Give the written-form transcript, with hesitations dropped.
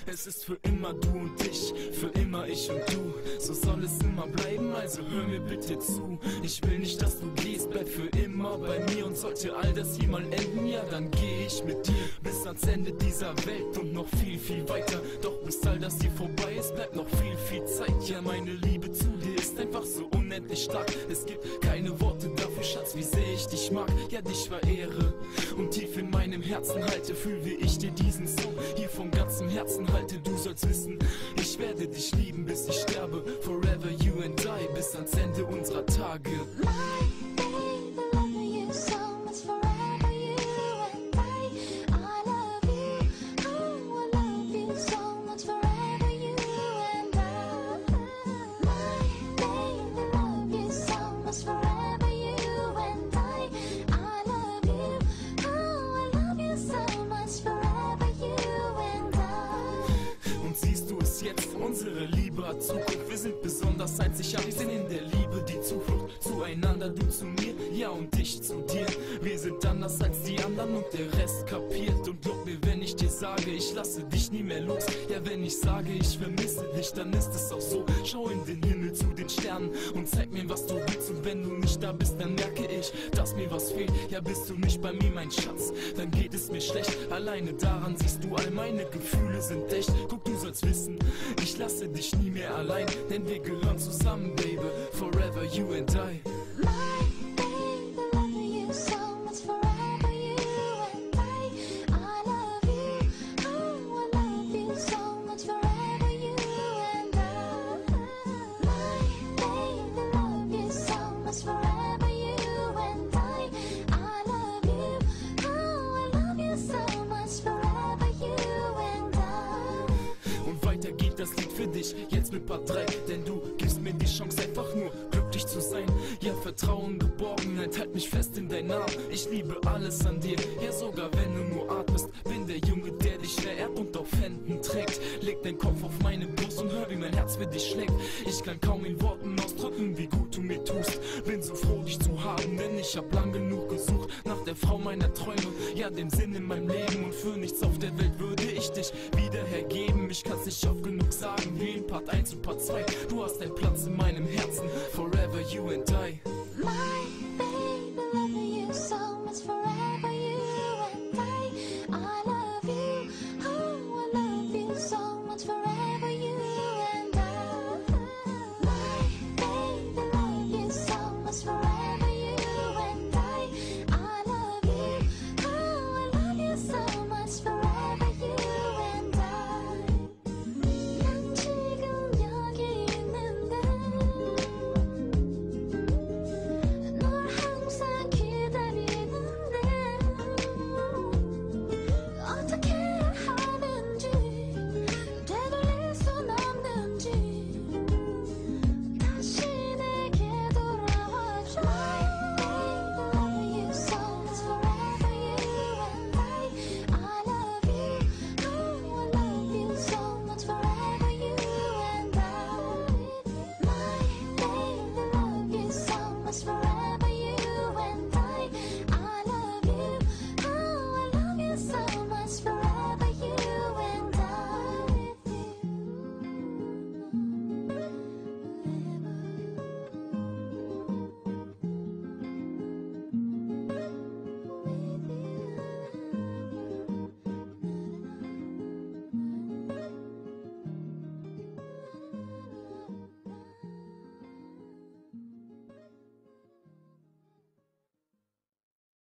Es ist für immer du und ich, für immer ich und du. So soll es immer bleiben, also hör mir bitte zu. Ich will nicht, dass du gehst, bleib für immer bei mir. Und sollte all das hier mal enden, ja dann geh ich mit dir bis ans Ende dieser Welt und noch viel, viel weiter. Doch bis all das hier vorbei ist, bleibt noch viel, viel Zeit. Ja, meine Liebe zu dir ist einfach so unendlich stark. Es gibt keine Worte dafür, Schatz, wie sehr ich dich mag. Ja, dich verehre und tief in meinem Herzen halte, fühl wie ich dir diesen Song hier von ganzem Herzen halte. Du sollst wissen, ich werde dich lieben, bis ich sterbe. Forever you and I, bis ans Ende unserer Tage. Jetzt unsere Liebe hat Zukunft, wir sind besonders einzigartig, sind in der Liebe die Zuflucht zueinander, du zu mir, ja und ich zu dir. Wir sind anders als die anderen und der Rest kapiert. Und glaub mir, wenn ich dir sage, ich lasse dich nie mehr los. Ja, wenn ich sage, ich vermisse dich, dann ist es auch so. Schau in den Himmel zu den Sternen und zeig mir, was du willst. Und wenn du nicht da bist, dann merke ich, dass mir was fehlt. Ja, bist du nicht bei mir, mein Schatz, dann geht es mir schlecht. Alleine daran siehst du, all meine Gefühle sind echt. Guck, du sollst wissen, ich lasse dich nie mehr allein, denn wir gehören zusammen, Baby. Forever you and I. Das Lied für dich, jetzt mit Part 3, denn du gibst mir die Chance, einfach nur glücklich zu sein. Ja, Vertrauen, Geborgenheit, halt mich fest in deinen Arm. Ich liebe alles an dir, ja sogar wenn du nur atmest. Bin der Junge, der dich verehrt und auf Händen trägt. Leg deinen Kopf auf meine Brust und hör, wie mein Herz für dich schlägt. Ich kann kaum in Worten ausdrücken, wie gut du mir tust. Bin so froh, dich zu haben, denn ich hab lang genug gesucht nach der Frau meiner Träume, ja dem Sinn in meinem Leben. Und für nichts auf der Welt würde ich dich wieder hergeben. Ich kann's nicht oft genug sagen, wie in Part 1 und Part 2. Du hast einen Platz in meinem Herzen, forever you and I.